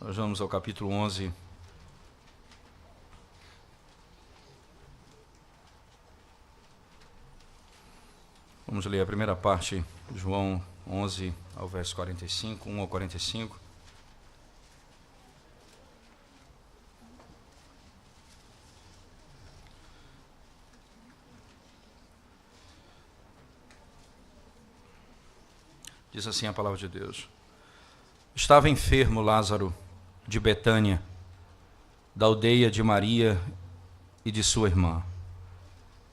Nós vamos ao capítulo 11. Vamos ler a primeira parte, João 11, ao verso 45, 1 ao 45. Diz assim a palavra de Deus. Estava enfermo Lázaro de Betânia, da aldeia de Maria e de sua irmã,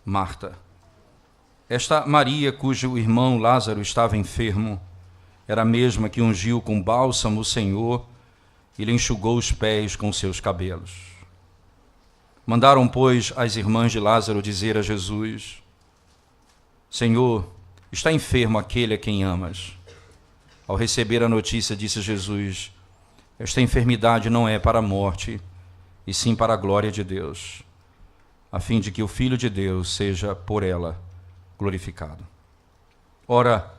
Marta. Esta Maria, cujo irmão Lázaro estava enfermo, era a mesma que ungiu com bálsamo o Senhor e lhe enxugou os pés com seus cabelos. Mandaram, pois, as irmãs de Lázaro dizer a Jesus: Senhor, está enfermo aquele a quem amas. Ao receber a notícia, disse Jesus: esta enfermidade não é para a morte, e sim para a glória de Deus, a fim de que o Filho de Deus seja por ela glorificado. Ora,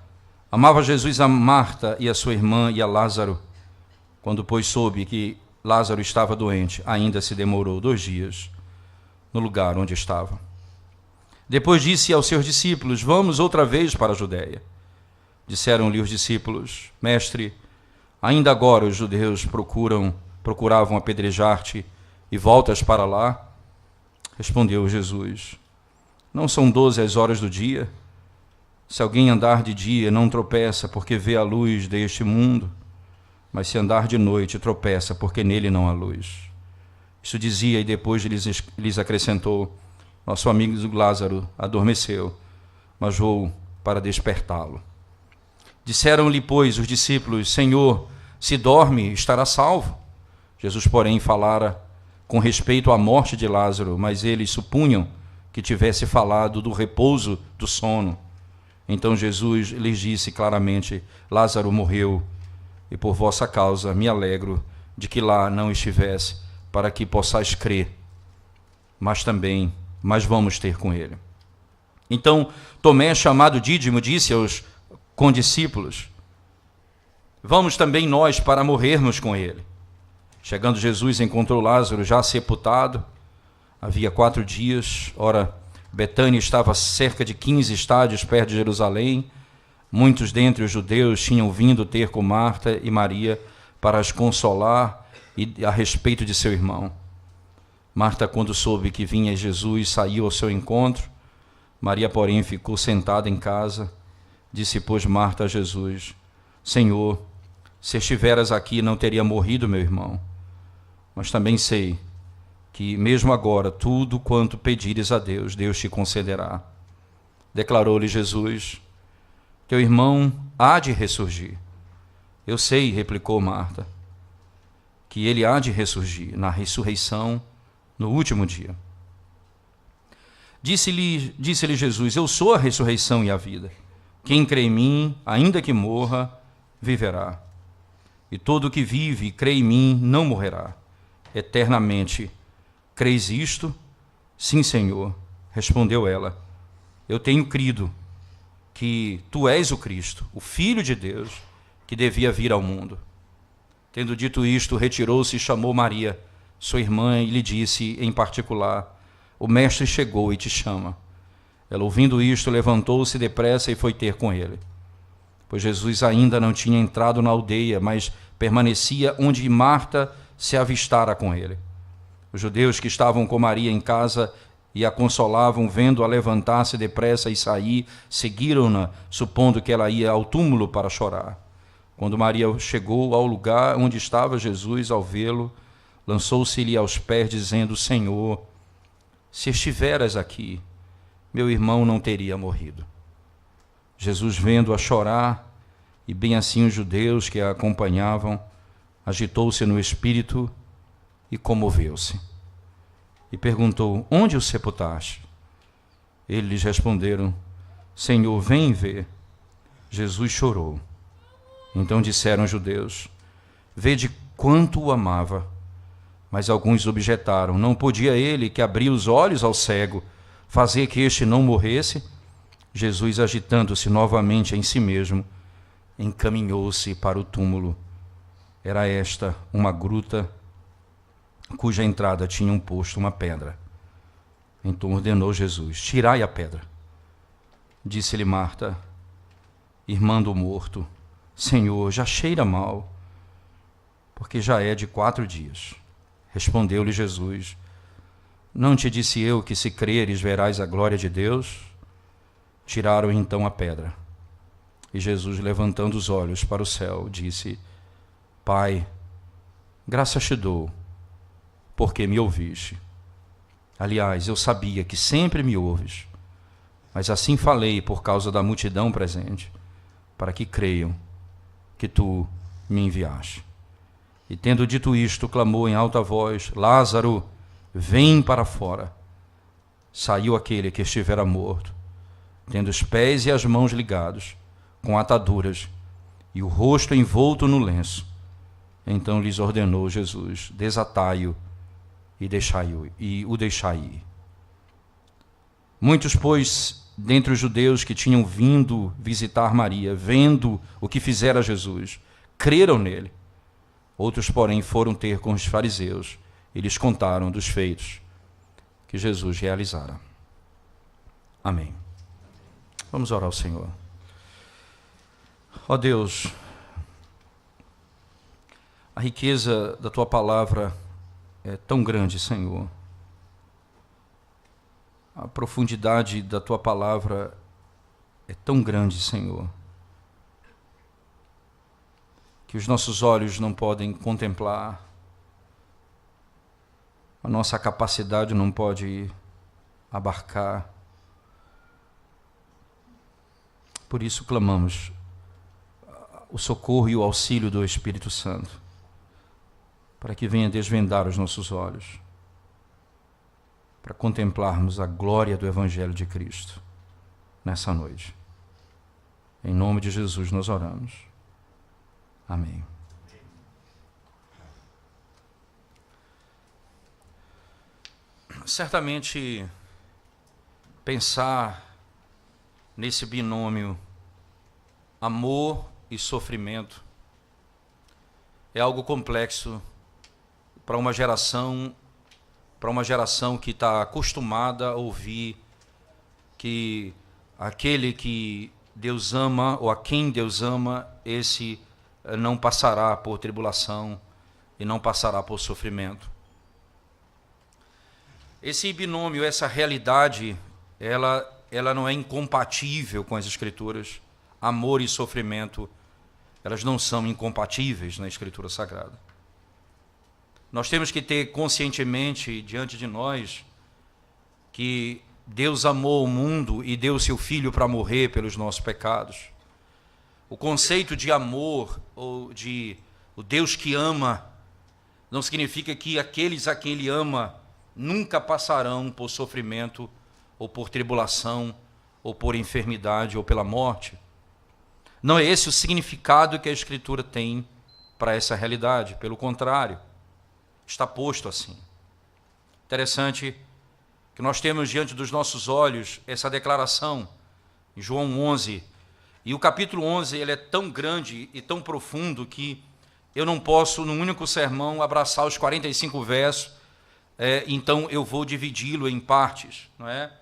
amava Jesus a Marta e a sua irmã e a Lázaro. Quando, pois, soube que Lázaro estava doente, ainda se demorou 2 dias no lugar onde estava. Depois disse aos seus discípulos: vamos outra vez para a Judéia. Disseram-lhe os discípulos: Mestre, ainda agora os judeus procuravam apedrejar-te e voltas para lá? Respondeu Jesus: não são 12 as horas do dia? Se alguém andar de dia, não tropeça, porque vê a luz deste mundo, mas se andar de noite, tropeça, porque nele não há luz. Isso dizia, e depois lhes acrescentou: nosso amigo Lázaro adormeceu, mas vou para despertá-lo. Disseram-lhe, pois, os discípulos: Senhor, se dorme, estará salvo. Jesus, porém, falara com respeito à morte de Lázaro, mas eles supunham que tivesse falado do repouso do sono. Então Jesus lhes disse claramente: Lázaro morreu, e por vossa causa me alegro de que lá não estivesse, para que possais crer. Mas vamos ter com ele. Então Tomé, chamado Dídimo, disse aos condiscípulos: vamos também nós para morrermos com ele. Chegando Jesus, encontrou Lázaro já sepultado, havia 4 dias. Ora, Betânia estava a cerca de 15 estádios perto de Jerusalém. Muitos dentre os judeus tinham vindo ter com Marta e Maria para as consolar e a respeito de seu irmão. Marta, quando soube que vinha Jesus, saiu ao seu encontro. Maria, porém, ficou sentada em casa. Disse, pois, Marta a Jesus: Senhor, se estiveras aqui, não teria morrido meu irmão. Mas também sei que, mesmo agora, tudo quanto pedires a Deus, Deus te concederá. Declarou-lhe Jesus: teu irmão há de ressurgir. Eu sei, replicou Marta, que ele há de ressurgir na ressurreição no último dia. Disse-lhe Jesus: eu sou a ressurreição e a vida. Quem crê em mim, ainda que morra, viverá. E todo o que vive e crê em mim não morrerá eternamente. Crês isto? Sim, Senhor, respondeu ela. Eu tenho crido que tu és o Cristo, o Filho de Deus, que devia vir ao mundo. Tendo dito isto, retirou-se e chamou Maria, sua irmã, e lhe disse em particular: o Mestre chegou e te chama. Ela, ouvindo isto, levantou-se depressa e foi ter com ele. Pois Jesus ainda não tinha entrado na aldeia, mas permanecia onde Marta se avistara com ele. Os judeus que estavam com Maria em casa e a consolavam, vendo-a levantar-se depressa e sair, seguiram-na, supondo que ela ia ao túmulo para chorar. Quando Maria chegou ao lugar onde estava Jesus, ao vê-lo, lançou-se-lhe aos pés, dizendo: Senhor, se estiveras aqui, meu irmão não teria morrido. Jesus, vendo-a chorar, e bem assim os judeus que a acompanhavam, agitou-se no espírito e comoveu-se. E perguntou: onde o sepultaste? Eles lhes responderam: Senhor, vem ver. Jesus chorou. Então disseram os judeus: vede quanto o amava. Mas alguns objetaram: não podia ele, que abriu os olhos ao cego, fazer que este não morresse? Jesus, agitando-se novamente em si mesmo, encaminhou-se para o túmulo. Era esta uma gruta cuja entrada tinha posto uma pedra. Então ordenou Jesus: tirai a pedra. Disse-lhe Marta, irmã do morto: Senhor, já cheira mal, porque já é de 4 dias. Respondeu-lhe Jesus: não te disse eu que, se creres, verás a glória de Deus? Tiraram então a pedra. E Jesus, levantando os olhos para o céu, disse: Pai, graças te dou, porque me ouviste. Aliás, eu sabia que sempre me ouves, mas assim falei por causa da multidão presente, para que creiam que tu me enviaste. E tendo dito isto, clamou em alta voz: Lázaro, vem para fora. Saiu aquele que estivera morto, tendo os pés e as mãos ligados, com ataduras, e o rosto envolto no lenço. Então lhes ordenou Jesus: desatai-o e o deixai ir. Muitos, pois, dentre os judeus que tinham vindo visitar Maria, vendo o que fizera Jesus, creram nele. Outros, porém, foram ter com os fariseus e lhes contaram dos feitos que Jesus realizara. Amém. Vamos orar ao Senhor. Ó Deus, a riqueza da Tua palavra é tão grande, Senhor. A profundidade da Tua palavra é tão grande, Senhor, que os nossos olhos não podem contemplar, a nossa capacidade não pode abarcar. Por isso clamamos o socorro e o auxílio do Espírito Santo, para que venha desvendar os nossos olhos, para contemplarmos a glória do Evangelho de Cristo nessa noite. Em nome de Jesus nós oramos. Amém. Certamente, pensar nesse binômio amor e sofrimento é algo complexo para uma geração que está acostumada a ouvir que aquele que Deus ama, ou a quem Deus ama, esse não passará por tribulação e não passará por sofrimento. Esse binômio, essa realidade, ela não é incompatível com as Escrituras. Amor e sofrimento, elas não são incompatíveis na Escritura Sagrada. Nós temos que ter conscientemente diante de nós que Deus amou o mundo e deu seu Filho para morrer pelos nossos pecados. O conceito de amor, ou de o Deus que ama, não significa que aqueles a quem Ele ama nunca passarão por sofrimento, ou por tribulação, ou por enfermidade, ou pela morte. Não é esse o significado que a Escritura tem para essa realidade. Pelo contrário, está posto assim. Interessante que nós temos diante dos nossos olhos essa declaração em João 11. E o capítulo 11 ele é tão grande e tão profundo que eu não posso, num único sermão, abraçar os 45 versos. Então eu vou dividi-lo em partes, não é?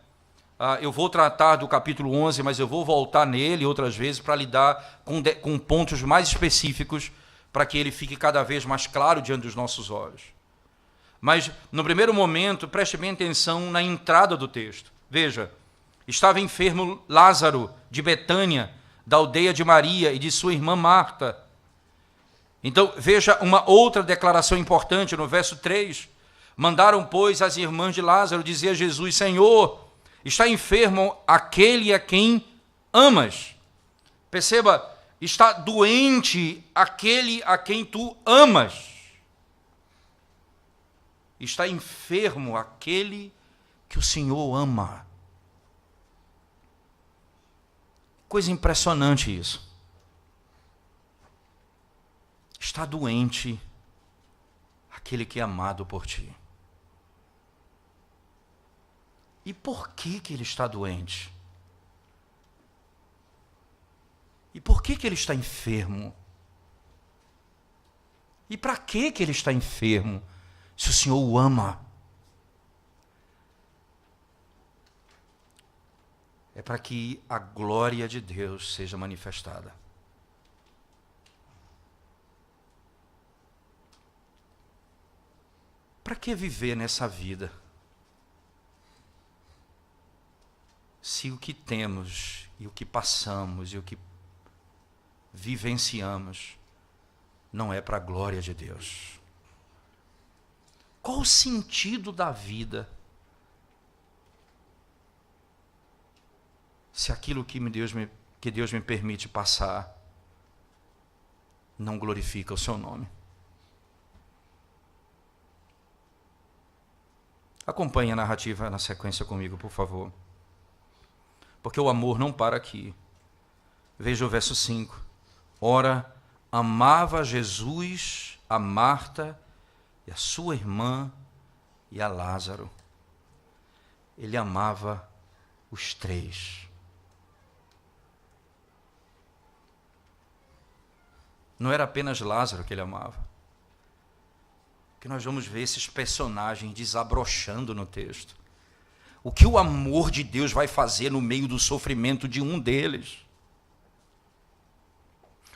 Eu vou tratar do capítulo 11, mas eu vou voltar nele outras vezes para lidar com pontos mais específicos, para que ele fique cada vez mais claro diante dos nossos olhos. Mas, no primeiro momento, preste bem atenção na entrada do texto. Veja, estava enfermo Lázaro, de Betânia, da aldeia de Maria e de sua irmã Marta. Então, veja uma outra declaração importante no verso 3. Mandaram, pois, as irmãs de Lázaro dizer a Jesus: Senhor, está enfermo aquele a quem amas. Perceba, está doente aquele a quem tu amas. Está enfermo aquele que o Senhor ama. Coisa impressionante isso. Está doente aquele que é amado por ti. E por que ele está doente? E por que ele está enfermo? E para que ele está enfermo, se o Senhor o ama? É para que a glória de Deus seja manifestada. Para que viver nessa vida, se o que temos, e o que passamos, e o que vivenciamos, não é para a glória de Deus? Qual o sentido da vida se aquilo que Deus me permite passar não glorifica o seu nome? Acompanhe a narrativa na sequência comigo, por favor. Porque o amor não para aqui. Veja o verso 5. Ora, amava Jesus a Marta e a sua irmã e a Lázaro. Ele amava os três. Não era apenas Lázaro que ele amava. Que nós vamos ver esses personagens desabrochando no texto. O que o amor de Deus vai fazer no meio do sofrimento de um deles?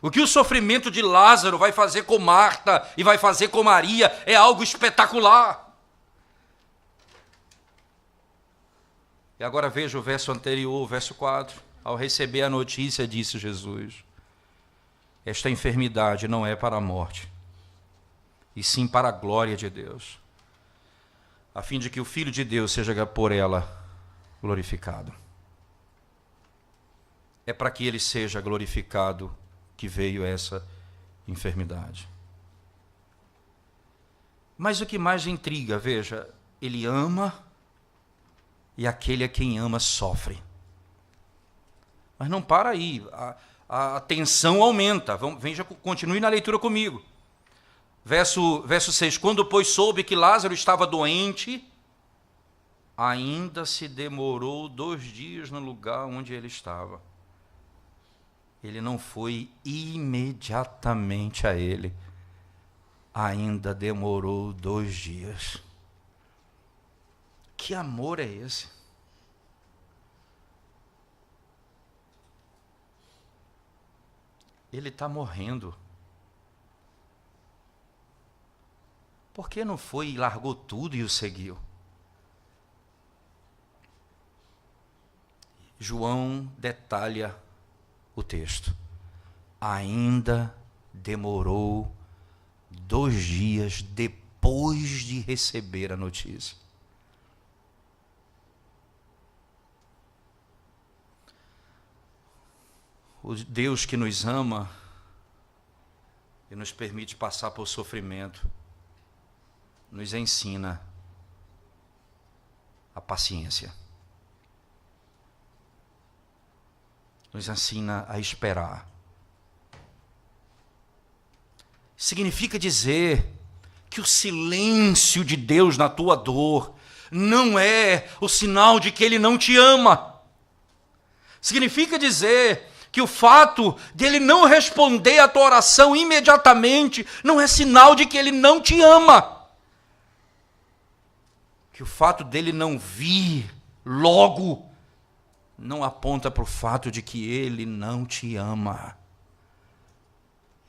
O que o sofrimento de Lázaro vai fazer com Marta e vai fazer com Maria é algo espetacular. E agora veja o verso anterior, o verso 4. Ao receber a notícia, disse Jesus: esta enfermidade não é para a morte, e sim para a glória de Deus, a fim de que o Filho de Deus seja por ela glorificado. É para que ele seja glorificado que veio essa enfermidade. Mas o que mais intriga, veja, ele ama e aquele a quem ama sofre. Mas não para aí, a tensão aumenta. Veja, continue na leitura comigo. Verso 6, quando pois soube que Lázaro estava doente, ainda se demorou 2 dias no lugar onde ele estava. Ele não foi imediatamente a ele, ainda demorou 2 dias. Que amor é esse? Ele está morrendo. Por que não foi e largou tudo e o seguiu? João detalha o texto. Ainda demorou 2 dias depois de receber a notícia. O Deus que nos ama e nos permite passar por sofrimento, nos ensina a paciência. Nos ensina a esperar. Significa dizer que o silêncio de Deus na tua dor não é o sinal de que Ele não te ama. Significa dizer que o fato de Ele não responder à tua oração imediatamente não é sinal de que Ele não te ama. Que o fato dele não vir logo não aponta para o fato de que Ele não te ama.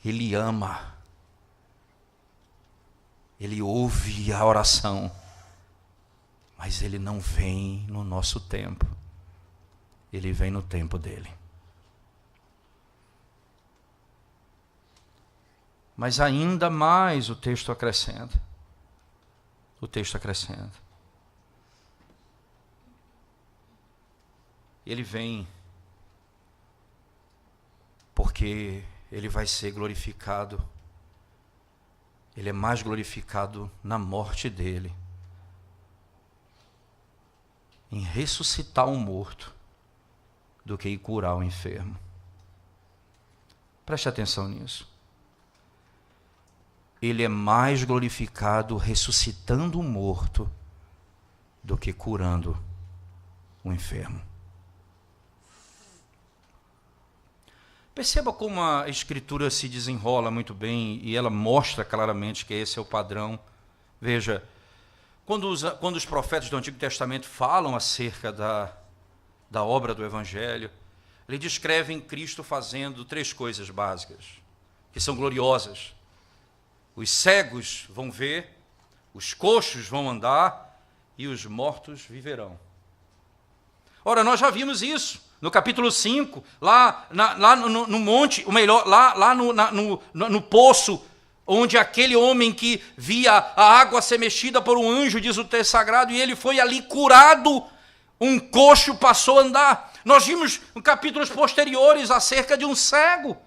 Ele ama. Ele ouve a oração, mas Ele não vem no nosso tempo. Ele vem no tempo dele. Mas ainda mais o texto acrescenta. O texto acrescenta. Ele vem porque Ele vai ser glorificado. Ele é mais glorificado na morte dele, em ressuscitar um morto, do que em curar o enfermo. Preste atenção nisso. Ele é mais glorificado ressuscitando o morto do que curando o enfermo. Perceba como a Escritura se desenrola muito bem e ela mostra claramente que esse é o padrão. Veja, quando os profetas do Antigo Testamento falam acerca da obra do Evangelho, eles descrevem Cristo fazendo 3 coisas básicas, que são gloriosas. Os cegos vão ver, os coxos vão andar e os mortos viverão. Ora, nós já vimos isso no capítulo 5, lá no monte, ou melhor, lá no poço, onde aquele homem que via a água ser mexida por um anjo, diz o texto sagrado, e ele foi ali curado, um coxo passou a andar. Nós vimos em capítulos posteriores acerca de um cego,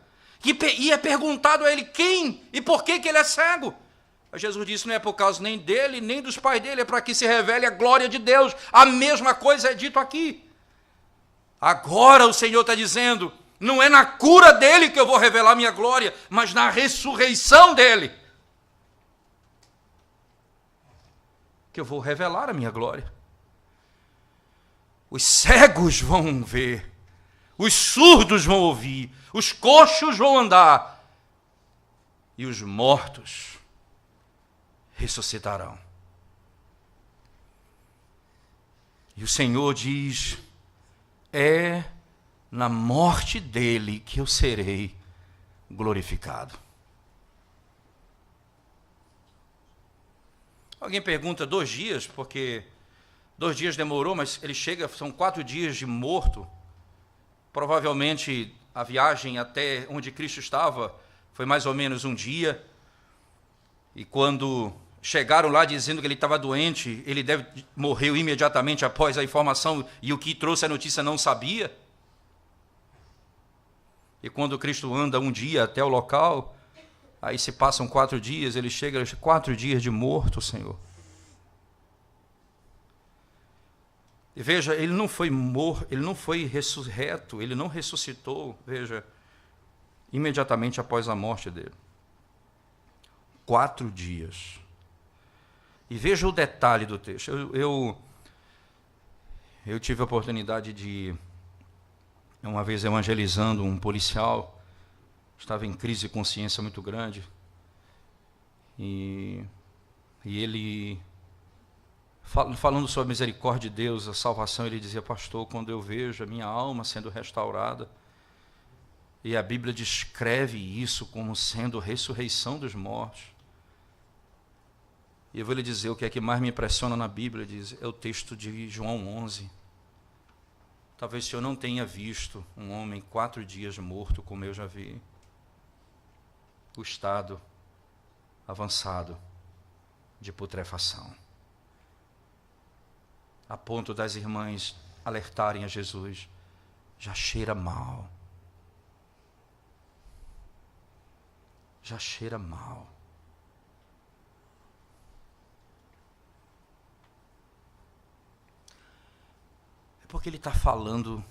que ia perguntado a ele quem e por que ele é cego. Mas Jesus disse, não é por causa nem dele, nem dos pais dele, é para que se revele a glória de Deus. A mesma coisa é dito aqui. Agora o Senhor está dizendo, não é na cura dele que eu vou revelar minha glória, mas na ressurreição dele que eu vou revelar a minha glória. Os cegos vão ver, os surdos vão ouvir, os coxos vão andar e os mortos ressuscitarão. E o Senhor diz, é na morte dele que eu serei glorificado. Alguém pergunta 2 dias, porque 2 dias demorou, mas ele chega, são 4 dias de morto. Provavelmente a viagem até onde Cristo estava foi mais ou menos 1 dia. E quando chegaram lá dizendo que ele estava doente, ele morreu imediatamente após a informação, e o que trouxe a notícia não sabia. E quando Cristo anda 1 dia até o local, aí se passam 4 dias, ele chega 4 dias de morto, Senhor. E veja, ele não foi morto, ele não foi ressurreto, ele não ressuscitou, veja, imediatamente após a morte dele. 4 dias. E veja o detalhe do texto. Eu tive a oportunidade de, uma vez evangelizando um policial, estava em crise de consciência muito grande, e ele, falando sobre a misericórdia de Deus, a salvação, ele dizia, pastor, quando eu vejo a minha alma sendo restaurada, e a Bíblia descreve isso como sendo a ressurreição dos mortos, e eu vou lhe dizer o que é que mais me impressiona na Bíblia, diz, é o texto de João 11. Talvez o senhor não tenha visto um homem 4 dias morto, como eu já vi. O estado avançado de putrefação. A ponto das irmãs alertarem a Jesus, já cheira mal. Já cheira mal. Porque ele está falando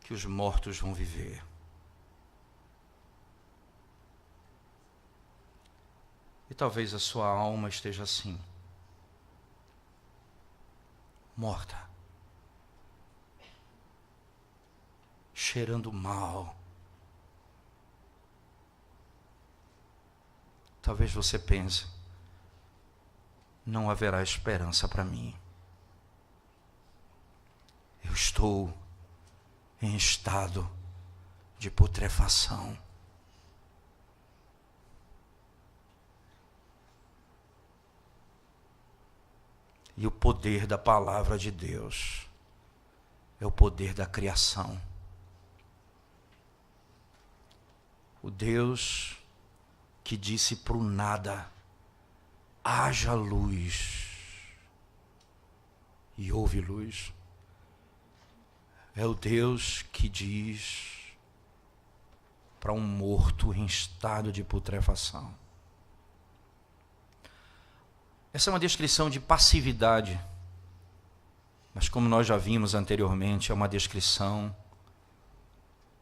que os mortos vão viver. E talvez a sua alma esteja assim, morta, cheirando mal. Talvez você pense, não haverá esperança para mim. Eu estou em estado de putrefação. E o poder da palavra de Deus é o poder da criação. O Deus que disse para o nada, haja luz, e houve luz. É o Deus que diz para um morto em estado de putrefação. Essa é uma descrição de passividade, mas como nós já vimos anteriormente, é uma descrição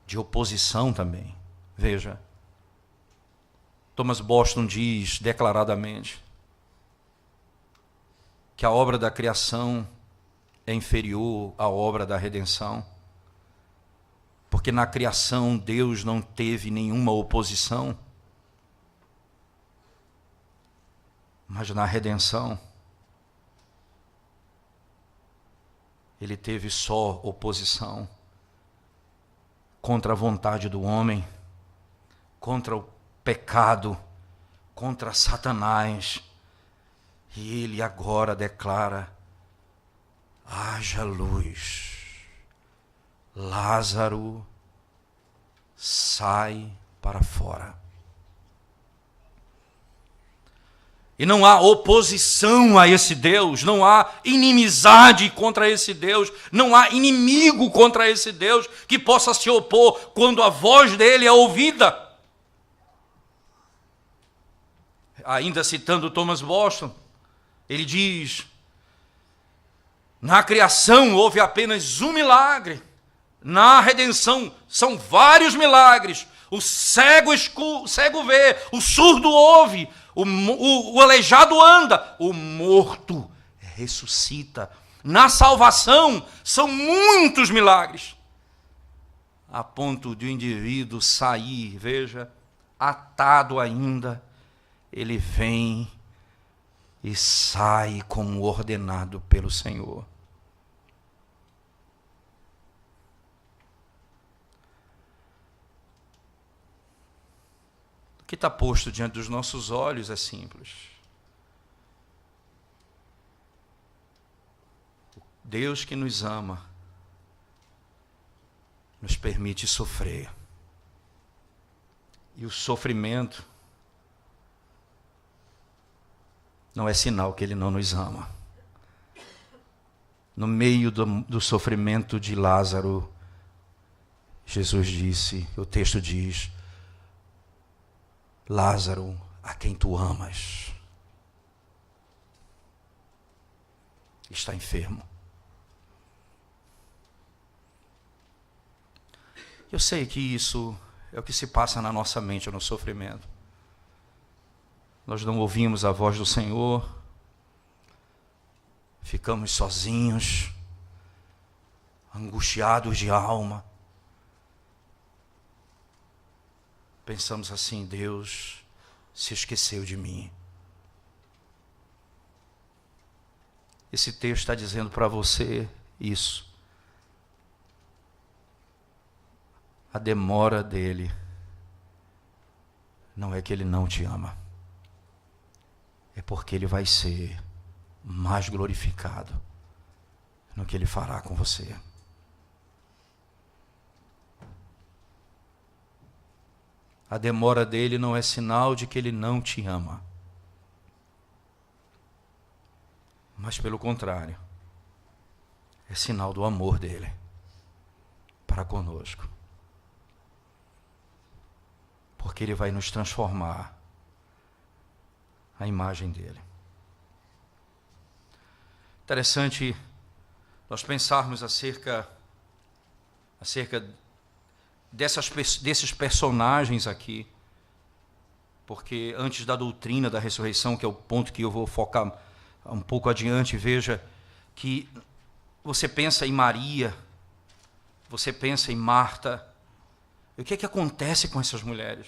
de oposição também. Veja, Thomas Boston diz declaradamente que a obra da criação é inferior à obra da redenção. Porque na criação Deus não teve nenhuma oposição, mas na redenção Ele teve só oposição contra a vontade do homem, contra o pecado, contra Satanás. E Ele agora declara: haja luz. Lázaro, sai para fora. E não há oposição a esse Deus, não há inimizade contra esse Deus, não há inimigo contra esse Deus que possa se opor quando a voz dele é ouvida. Ainda citando Thomas Boston, ele diz: na criação houve apenas um milagre, na redenção são vários milagres. O cego vê, o surdo ouve, o aleijado anda, o morto ressuscita. Na salvação são muitos milagres, a ponto de o indivíduo sair, veja, atado ainda, ele vem e sai como ordenado pelo Senhor. O que está posto diante dos nossos olhos é simples. Deus que nos ama nos permite sofrer. E o sofrimento não é sinal que Ele não nos ama. No meio do sofrimento de Lázaro, Jesus disse, o texto diz: Lázaro, a quem tu amas, está enfermo. Eu sei que isso é o que se passa na nossa mente no sofrimento. Nós não ouvimos a voz do Senhor, ficamos sozinhos, angustiados de alma. Pensamos assim: Deus se esqueceu de mim. Esse texto está dizendo para você isso. A demora dele não é que ele não te ama, é porque ele vai ser mais glorificado no que ele fará com você. A demora dele não é sinal de que ele não te ama, mas pelo contrário, é sinal do amor dele para conosco. Porque ele vai nos transformar à imagem dele. Interessante nós pensarmos acerca desses personagens aqui, porque antes da doutrina da ressurreição, que é o ponto que eu vou focar um pouco adiante, veja que você pensa em Maria, você pensa em Marta. E o que é que acontece com essas mulheres?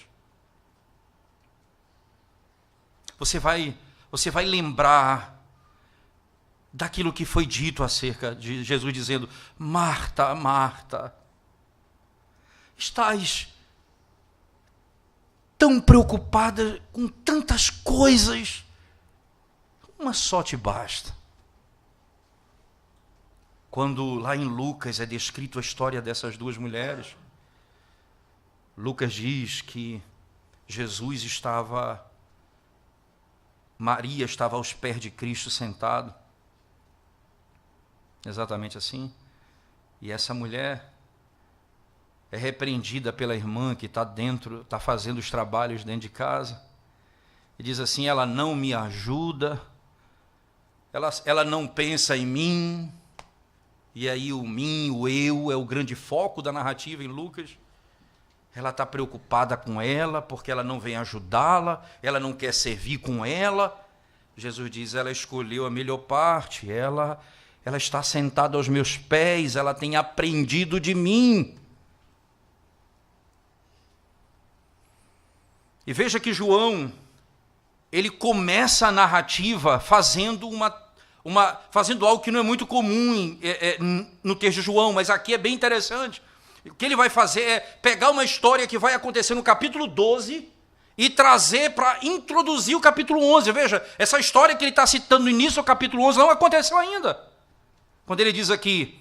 Você vai lembrar daquilo que foi dito acerca de Jesus dizendo: Marta, Marta, estás tão preocupada com tantas coisas, uma só te basta. Quando lá em Lucas é descrito a história dessas duas mulheres, Lucas diz que Maria estava aos pés de Cristo sentado, exatamente assim, e essa mulher é repreendida pela irmã que está fazendo os trabalhos dentro de casa, e diz assim: ela não me ajuda, ela não pensa em mim, e aí o mim, o eu, é o grande foco da narrativa em Lucas. Ela está preocupada com ela, porque ela não vem ajudá-la, ela não quer servir com ela. Jesus diz: ela escolheu a melhor parte, ela está sentada aos meus pés, ela tem aprendido de mim. E veja que João, ele começa a narrativa fazendo fazendo algo que não é muito comum no texto de João, mas aqui é bem interessante. O que ele vai fazer é pegar uma história que vai acontecer no capítulo 12 e trazer para introduzir o capítulo 11. Veja, essa história que ele está citando no início do capítulo 11 não aconteceu ainda. Quando ele diz aqui,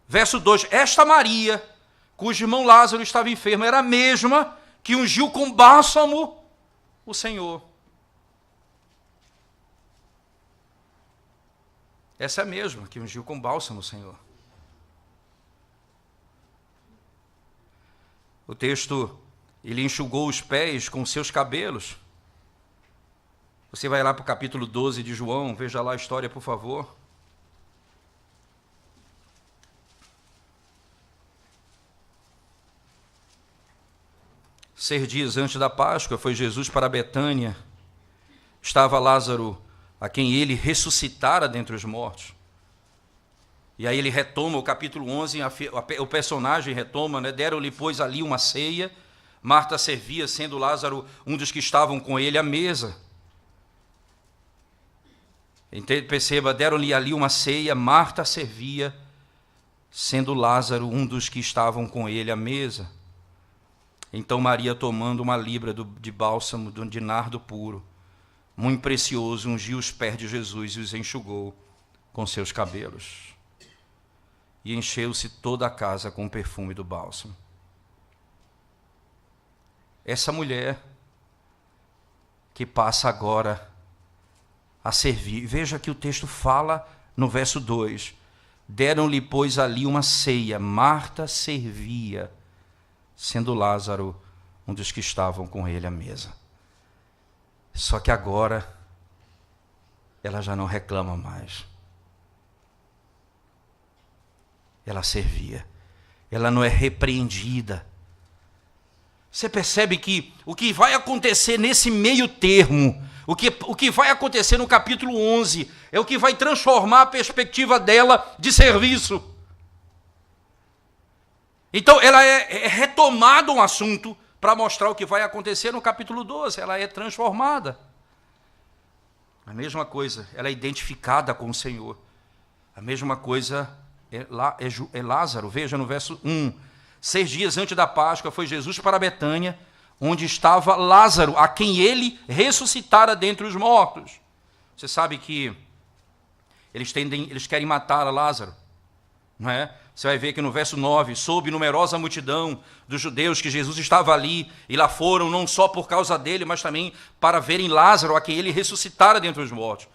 verso 2, esta Maria, cujo irmão Lázaro estava enfermo, era a mesma que ungiu com bálsamo o Senhor. Essa é a mesma que ungiu com bálsamo o Senhor. O texto, ele enxugou os pés com seus cabelos. Você vai lá para o capítulo 12 de João, veja lá a história, por favor. Seis dias antes da Páscoa, foi Jesus para Betânia. Estava Lázaro, a quem ele ressuscitara dentre os mortos. E aí ele retoma o capítulo 11, o personagem retoma, né? Deram-lhe, pois, ali uma ceia. Marta servia, sendo Lázaro um dos que estavam com ele à mesa. Perceba, deram-lhe ali uma ceia, Marta servia, sendo Lázaro um dos que estavam com ele à mesa. Então Maria, tomando uma libra de bálsamo de nardo puro, muito precioso, ungiu os pés de Jesus e os enxugou com seus cabelos. E encheu-se toda a casa com o perfume do bálsamo. Essa mulher que passa agora a servir. Veja que o texto fala no verso 2. Deram-lhe, pois, ali uma ceia. Marta servia, sendo Lázaro um dos que estavam com ele à mesa. Só que agora ela já não reclama mais. Ela servia. Ela não é repreendida. Você percebe que o que vai acontecer nesse meio termo, o que vai acontecer no capítulo 11, é o que vai transformar a perspectiva dela de serviço. Então, ela é retomado um assunto para mostrar o que vai acontecer no capítulo 12. Ela é transformada. A mesma coisa, ela é identificada com o Senhor. A mesma coisa é Lázaro. Veja no verso 1. 6 dias antes da Páscoa, foi Jesus para Betânia, onde estava Lázaro, a quem ele ressuscitara dentre os mortos. Você sabe que eles querem matar a Lázaro, não é? Você vai ver que no verso 9, soube numerosa multidão dos judeus que Jesus estava ali, e lá foram não só por causa dele, mas também para verem Lázaro, a quem ele ressuscitara dentre os mortos.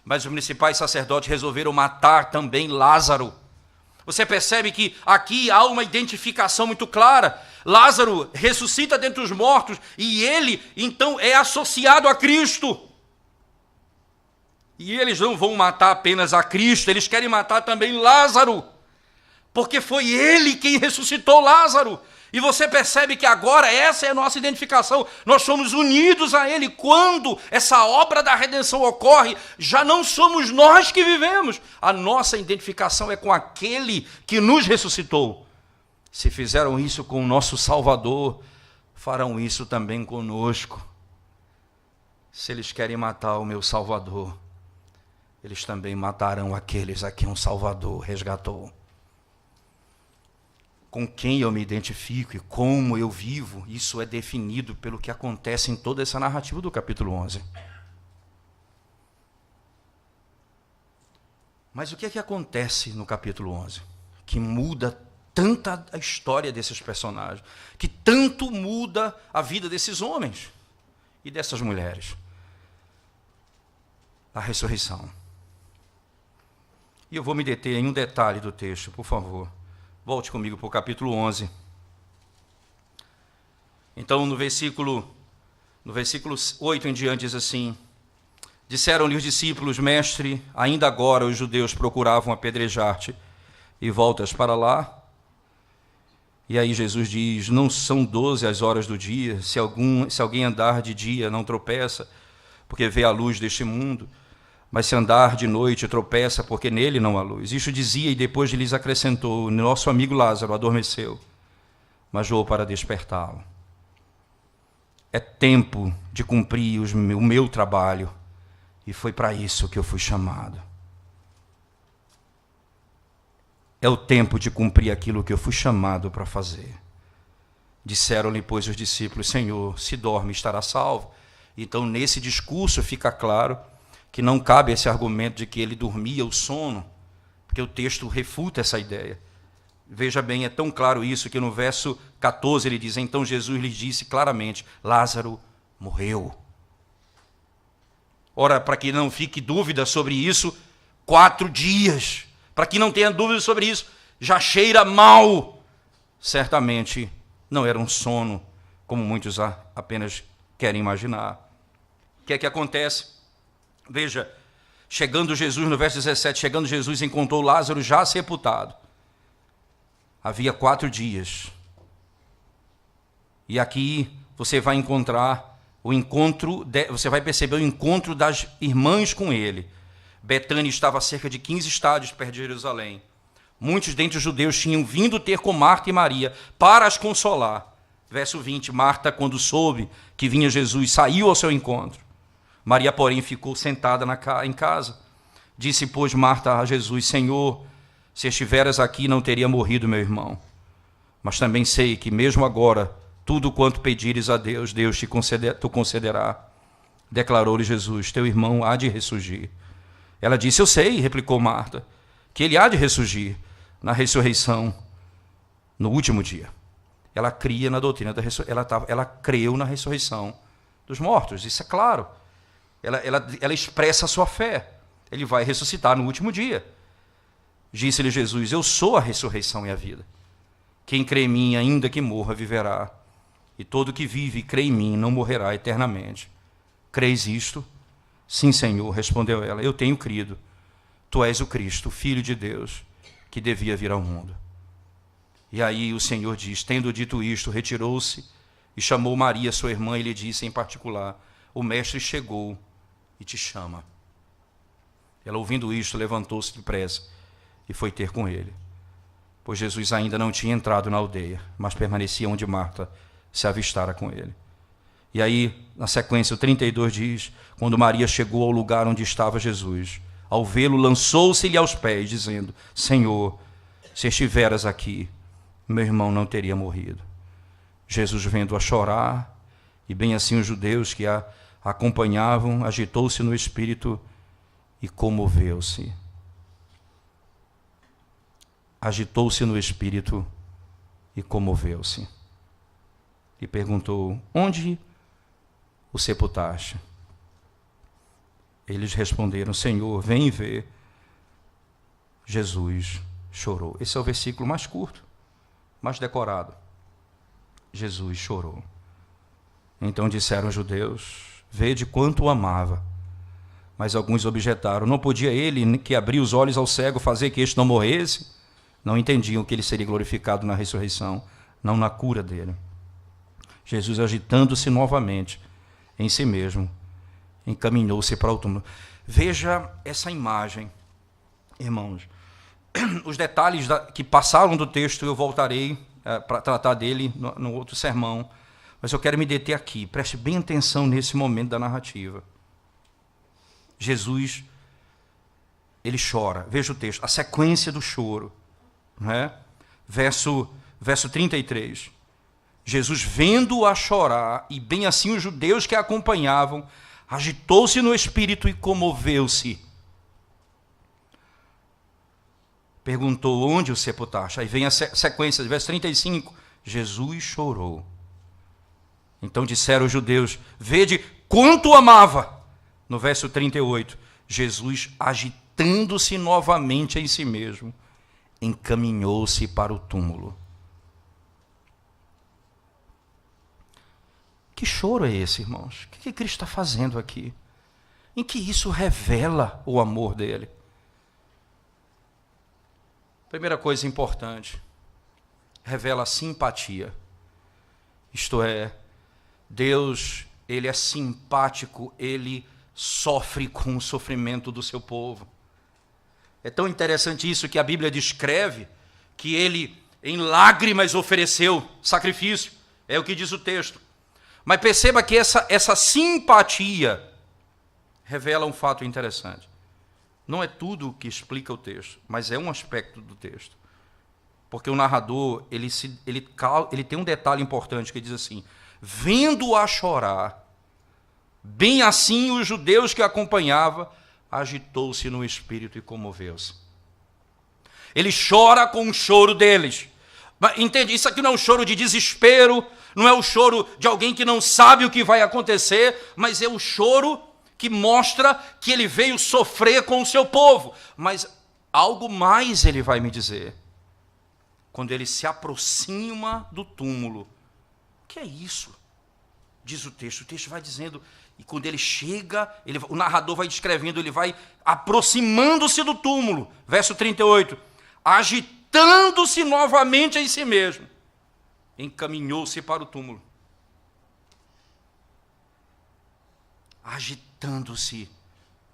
Mas os principais sacerdotes resolveram matar também Lázaro. Você percebe que aqui há uma identificação muito clara. Lázaro ressuscita dentre os mortos e ele, então, é associado a Cristo. E eles não vão matar apenas a Cristo, eles querem matar também Lázaro, porque foi ele quem ressuscitou Lázaro. E você percebe que agora essa é a nossa identificação. Nós somos unidos a ele. Quando essa obra da redenção ocorre, já não somos nós que vivemos. A nossa identificação é com aquele que nos ressuscitou. Se fizeram isso com o nosso Salvador, farão isso também conosco. Se eles querem matar o meu Salvador, eles também matarão aqueles a quem o Salvador resgatou. Com quem eu me identifico e como eu vivo, isso é definido pelo que acontece em toda essa narrativa do capítulo 11. Mas o que é que acontece no capítulo 11? Que muda tanta a história desses personagens, que tanto muda a vida desses homens e dessas mulheres. A ressurreição. E eu vou me deter em um detalhe do texto, por favor. Volte comigo para o capítulo 11. Então, no versículo 8 em diante, diz assim: disseram-lhe os discípulos, mestre, ainda agora os judeus procuravam apedrejar-te, e voltas para lá? E aí Jesus diz, não são 12 as horas do dia, se alguém andar de dia não tropeça, porque vê a luz deste mundo, mas se andar de noite tropeça, porque nele não há luz. Isto dizia e depois lhes acrescentou, nosso amigo Lázaro adormeceu, mas vou para despertá-lo. É tempo de cumprir o meu trabalho. E foi para isso que eu fui chamado. É o tempo de cumprir aquilo que eu fui chamado para fazer. Disseram-lhe, pois, os discípulos: Senhor, se dorme, estará salvo. Então, nesse discurso, fica claro que não cabe esse argumento de que ele dormia o sono, porque o texto refuta essa ideia. Veja bem, é tão claro isso que no verso 14 ele diz: então Jesus lhes disse claramente: Lázaro morreu. Ora, para que não fique dúvida sobre isso, 4 dias. Para que não tenha dúvida sobre isso, já cheira mal. Certamente não era um sono, como muitos apenas querem imaginar. O que é que acontece? Veja, chegando Jesus, no verso 17, chegando Jesus, encontrou Lázaro já sepultado. Havia 4 dias. E aqui você vai encontrar você vai perceber o encontro das irmãs com ele. Betânia estava a cerca de 15 estádios perto de Jerusalém. Muitos dentre os judeus tinham vindo ter com Marta e Maria para as consolar. Verso 20, Marta, quando soube que vinha Jesus, saiu ao seu encontro. Maria, porém, ficou sentada em casa. Disse, pois, Marta a Jesus: Senhor, se estiveras aqui, não teria morrido meu irmão. Mas também sei que, mesmo agora, tudo quanto pedires a Deus, Deus te concederá. Declarou-lhe Jesus: teu irmão há de ressurgir. Ela disse: eu sei, replicou Marta, que ele há de ressurgir na ressurreição no último dia. Ela cria na doutrina da ressurreição, ela creu na ressurreição dos mortos, isso é claro. Ela expressa a sua fé. Ele vai ressuscitar no último dia. Disse-lhe Jesus: eu sou a ressurreição e a vida. Quem crê em mim, ainda que morra, viverá. E todo que vive e crê em mim não morrerá eternamente. Crês isto? Sim, Senhor, respondeu ela. Eu tenho crido. Tu és o Cristo, o Filho de Deus, que devia vir ao mundo. E aí o Senhor diz: tendo dito isto, retirou-se e chamou Maria, sua irmã, e lhe disse em particular: o Mestre chegou e te chama. Ela, ouvindo isto, levantou-se depressa e foi ter com ele, pois Jesus ainda não tinha entrado na aldeia, mas permanecia onde Marta se avistara com ele. E aí, na sequência, o 32 diz: quando Maria chegou ao lugar onde estava Jesus, ao vê-lo, lançou-se-lhe aos pés, dizendo: Senhor, se estiveras aqui, meu irmão não teria morrido. Jesus, vendo-a chorar, e bem assim os judeus que a acompanhavam, agitou-se no espírito e comoveu-se. Agitou-se no espírito e comoveu-se. E perguntou: onde o sepultaste? Eles responderam: Senhor, vem e vê. Jesus chorou. Esse é o versículo mais curto, mais decorado. Jesus chorou. Então disseram os judeus: vede quanto o amava. Mas alguns objetaram: não podia ele, que abria os olhos ao cego, fazer que este não morresse? Não entendiam que ele seria glorificado na ressurreição, não na cura dele. Jesus, agitando-se novamente em si mesmo, encaminhou-se para o túmulo. Veja essa imagem, irmãos. Os detalhes que passaram do texto eu voltarei para tratar dele no outro sermão, mas eu quero me deter aqui. Preste bem atenção nesse momento da narrativa. Jesus, ele chora. Veja o texto, a sequência do choro, né? Verso 33. Jesus, vendo-a chorar, e bem assim os judeus que a acompanhavam, agitou-se no espírito e comoveu-se. Perguntou: onde o sepultaste? Aí vem a sequência, verso 35. Jesus chorou. Então disseram os judeus: vede quanto o amava. No verso 38, Jesus, agitando-se novamente em si mesmo, encaminhou-se para o túmulo. Que choro é esse, irmãos? O que Cristo está fazendo aqui? Em que isso revela o amor dele? Primeira coisa importante, revela simpatia. Isto é, Deus, ele é simpático, ele sofre com o sofrimento do seu povo. É tão interessante isso que a Bíblia descreve que ele, em lágrimas, ofereceu sacrifício. É o que diz o texto. Mas perceba que essa simpatia revela um fato interessante. Não é tudo o que explica o texto, mas é um aspecto do texto. Porque o narrador, ele tem um detalhe importante que diz assim: vendo-a chorar, bem assim os judeus que a acompanhavam, agitou-se no espírito e comoveu-se. Ele chora com o choro deles. Mas, entende? Isso aqui não é um choro de desespero, não é o choro de alguém que não sabe o que vai acontecer, mas é o choro que mostra que ele veio sofrer com o seu povo. Mas algo mais ele vai me dizer. Quando ele se aproxima do túmulo. O que é isso? Diz o texto vai dizendo, e quando ele chega, o narrador vai descrevendo, ele vai aproximando-se do túmulo. Verso 38. Agitando-se novamente em si mesmo, encaminhou-se para o túmulo. Agitando-se,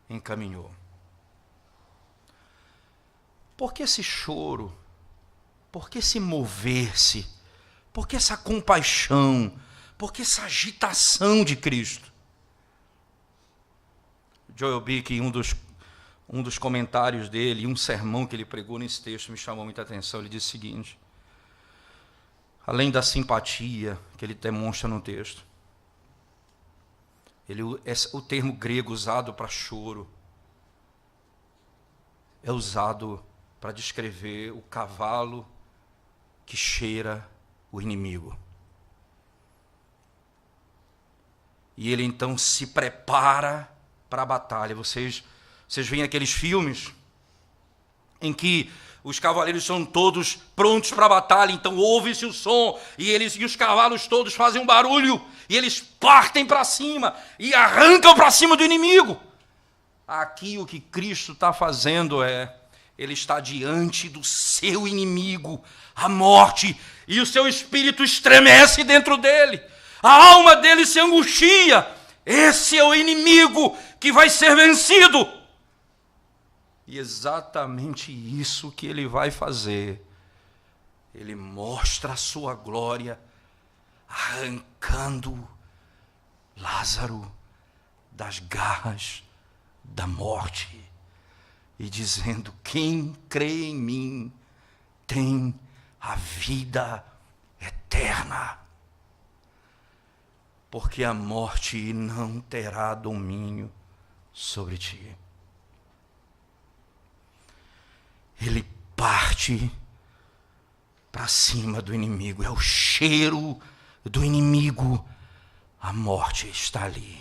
encaminhou. Por que esse choro? Por que esse mover-se? Por que essa compaixão? Por que essa agitação de Cristo? Joel Bick, em um dos comentários dele, um sermão que ele pregou nesse texto, me chamou muita atenção. Ele disse o seguinte: além da simpatia que ele demonstra no texto, o termo grego usado para choro é usado para descrever o cavalo que cheira o inimigo. E ele então se prepara para a batalha. Vocês veem aqueles filmes em que os cavaleiros são todos prontos para a batalha, então ouve-se o som, e os cavalos todos fazem um barulho, e eles partem para cima, e arrancam para cima do inimigo. Aqui o que Cristo está fazendo ele está diante do seu inimigo, a morte, e o seu espírito estremece dentro dele, a alma dele se angustia. Esse é o inimigo que vai ser vencido. E exatamente isso que ele vai fazer. Ele mostra a sua glória, arrancando Lázaro das garras da morte e dizendo: quem crê em mim tem a vida eterna, porque a morte não terá domínio sobre ti. Ele parte para cima do inimigo, é o cheiro do inimigo, a morte está ali.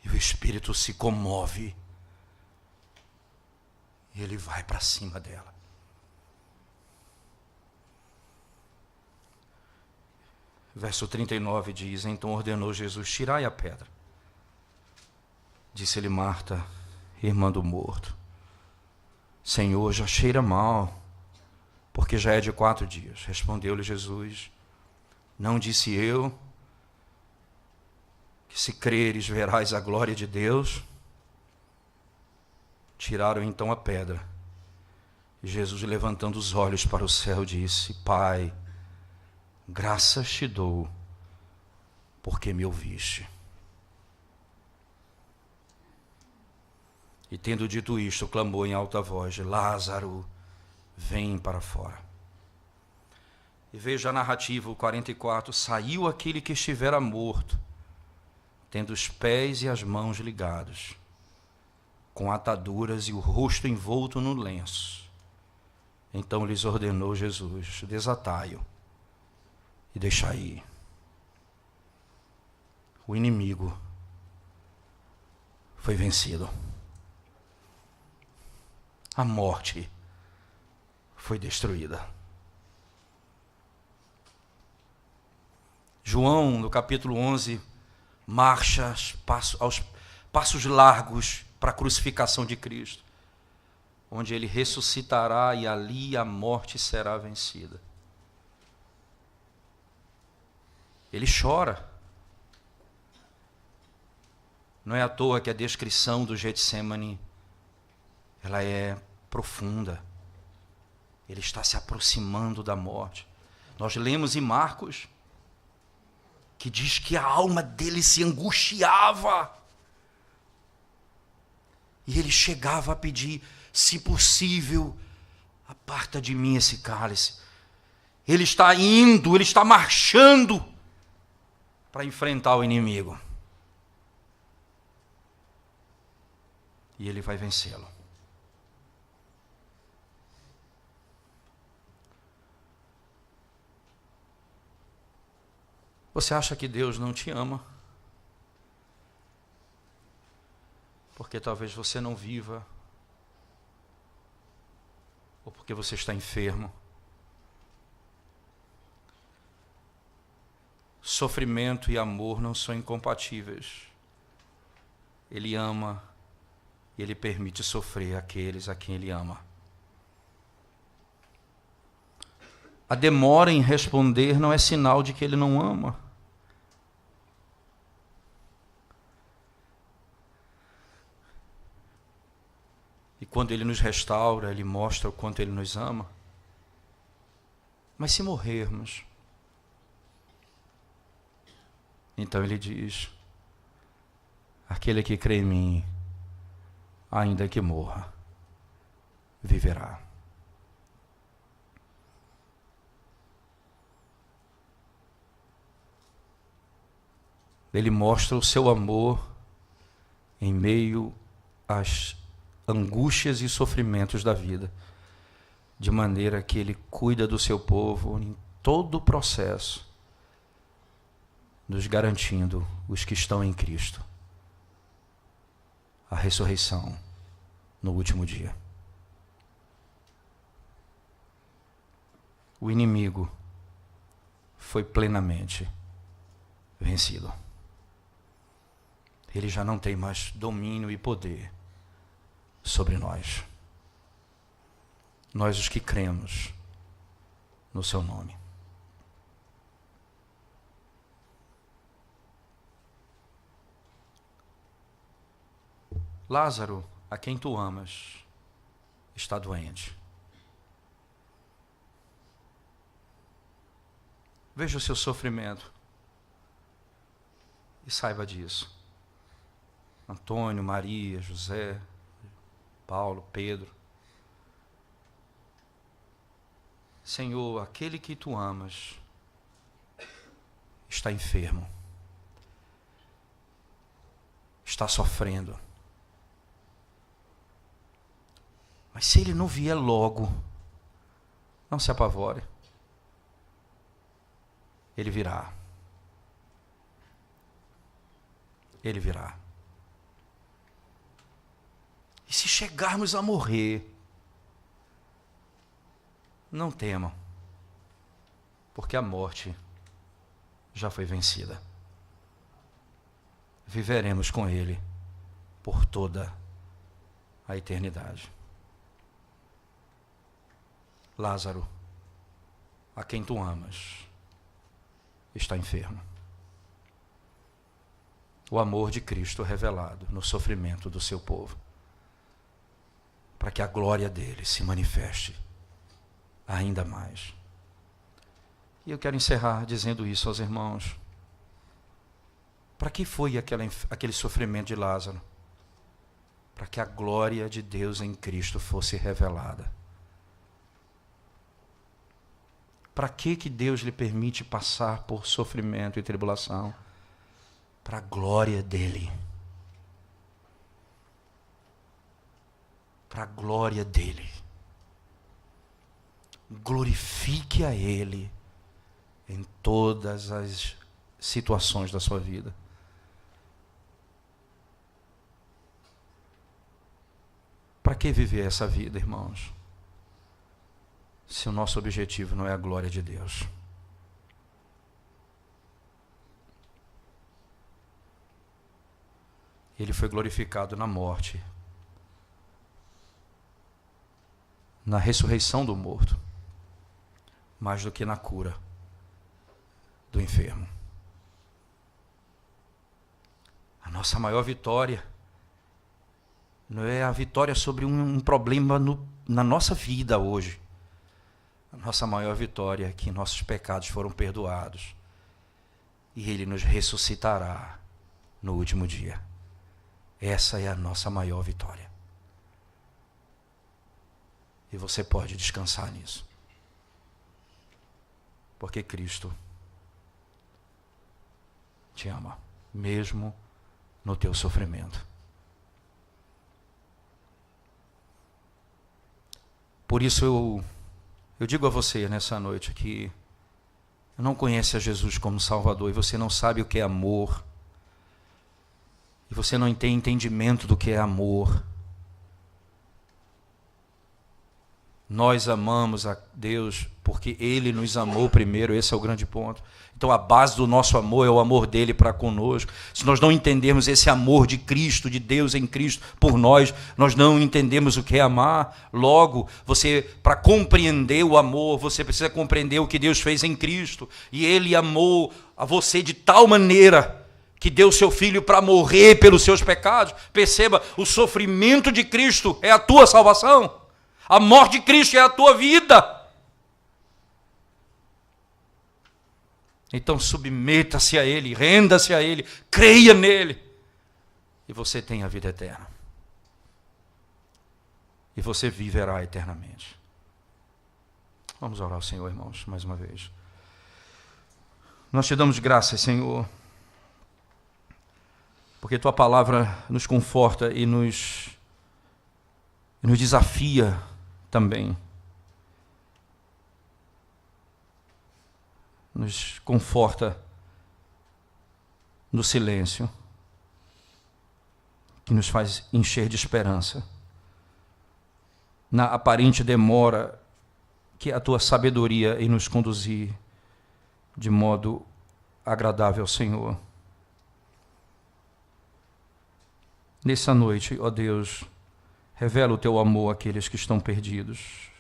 E o espírito se comove, e ele vai para cima dela. Verso 39 diz: então ordenou Jesus: tirai a pedra. Disse-lhe Marta, irmã do morto: Senhor, já cheira mal, porque já é de 4 dias. Respondeu-lhe Jesus: não disse eu que se creres verás a glória de Deus? Tiraram então a pedra. E Jesus, levantando os olhos para o céu, disse: Pai, graças te dou, porque me ouviste. E tendo dito isto, clamou em alta voz: Lázaro, vem para fora. E veja a narrativa, o 44, saiu aquele que estivera morto, tendo os pés e as mãos ligados, com ataduras e o rosto envolto no lenço. Então lhes ordenou Jesus: desatai-o e deixai ir. O inimigo foi vencido. A morte foi destruída. João, no capítulo 11, marcha aos passos largos para a crucificação de Cristo, onde ele ressuscitará e ali a morte será vencida. Ele chora. Não é à toa que a descrição do Getsêmani, ela é profunda. Ele está se aproximando da morte. Nós lemos em Marcos que diz que a alma dele se angustiava. E ele chegava a pedir, se possível, aparta de mim esse cálice. Ele está indo, ele está marchando para enfrentar o inimigo. E ele vai vencê-lo. Você acha que Deus não te ama? Porque talvez você não viva, ou porque você está enfermo. Sofrimento e amor não são incompatíveis. Ele ama e Ele permite sofrer aqueles a quem Ele ama. A demora em responder não é sinal de que Ele não ama. E quando Ele nos restaura, Ele mostra o quanto Ele nos ama. Mas se morrermos, então Ele diz, aquele que crê em mim, ainda que morra, viverá. Ele mostra o seu amor em meio às angústias e sofrimentos da vida, de maneira que Ele cuida do seu povo em todo o processo, nos garantindo, os que estão em Cristo, a ressurreição no último dia. O inimigo foi plenamente vencido. Ele já não tem mais domínio e poder sobre nós. Nós os que cremos no seu nome. Lázaro, a quem tu amas, está doente. Veja o seu sofrimento e saiba disso. Antônio, Maria, José, Paulo, Pedro. Senhor, aquele que tu amas está enfermo, está sofrendo. Mas se ele não vier logo, não se apavore. Ele virá. Ele virá. E se chegarmos a morrer, não temam, porque a morte já foi vencida. Viveremos com Ele por toda a eternidade. Lázaro, a quem tu amas, está enfermo. O amor de Cristo revelado no sofrimento do seu povo, para que a glória dele se manifeste ainda mais. E eu quero encerrar dizendo isso aos irmãos. Para que foi aquele sofrimento de Lázaro? Para que a glória de Deus em Cristo fosse revelada. Para que Deus lhe permite passar por sofrimento e tribulação? Para a glória dele. Para a glória dele. Glorifique a Ele em todas as situações da sua vida. Para que viver essa vida, irmãos, se o nosso objetivo não é a glória de Deus? Ele foi glorificado na morte, na ressurreição do morto, mais do que na cura do enfermo. A nossa maior vitória não é a vitória sobre um problema na nossa vida hoje. A nossa maior vitória é que nossos pecados foram perdoados e Ele nos ressuscitará no último dia. Essa é a nossa maior vitória. E você pode descansar nisso. Porque Cristo te ama, mesmo no teu sofrimento. Por isso eu digo a você nessa noite que não conhece a Jesus como Salvador e você não sabe o que é amor, e você não tem entendimento do que é amor. Nós amamos a Deus porque Ele nos amou primeiro, esse é o grande ponto. Então a base do nosso amor é o amor dele para conosco. Se nós não entendermos esse amor de Cristo, de Deus em Cristo por nós, nós não entendemos o que é amar. Logo, para compreender o amor, você precisa compreender o que Deus fez em Cristo. E Ele amou a você de tal maneira que deu seu Filho para morrer pelos seus pecados. Perceba, o sofrimento de Cristo é a tua salvação. A morte de Cristo é a tua vida. Então submeta-se a Ele, renda-se a Ele, creia nele, e você tem a vida eterna. E você viverá eternamente. Vamos orar ao Senhor, irmãos, mais uma vez. Nós te damos graças, Senhor, porque Tua palavra nos conforta e nos desafia também. Nos conforta no silêncio, que nos faz encher de esperança. Na aparente demora, que a Tua sabedoria em nos conduzir de modo agradável ao Senhor. Nessa noite, ó Deus, revela o Teu amor àqueles que estão perdidos.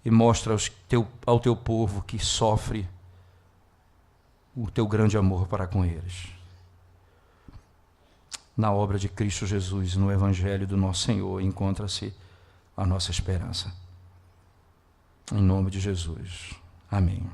E mostra ao teu povo que sofre o Teu grande amor para com eles. Na obra de Cristo Jesus, no Evangelho do nosso Senhor, encontra-se a nossa esperança. Em nome de Jesus. Amém.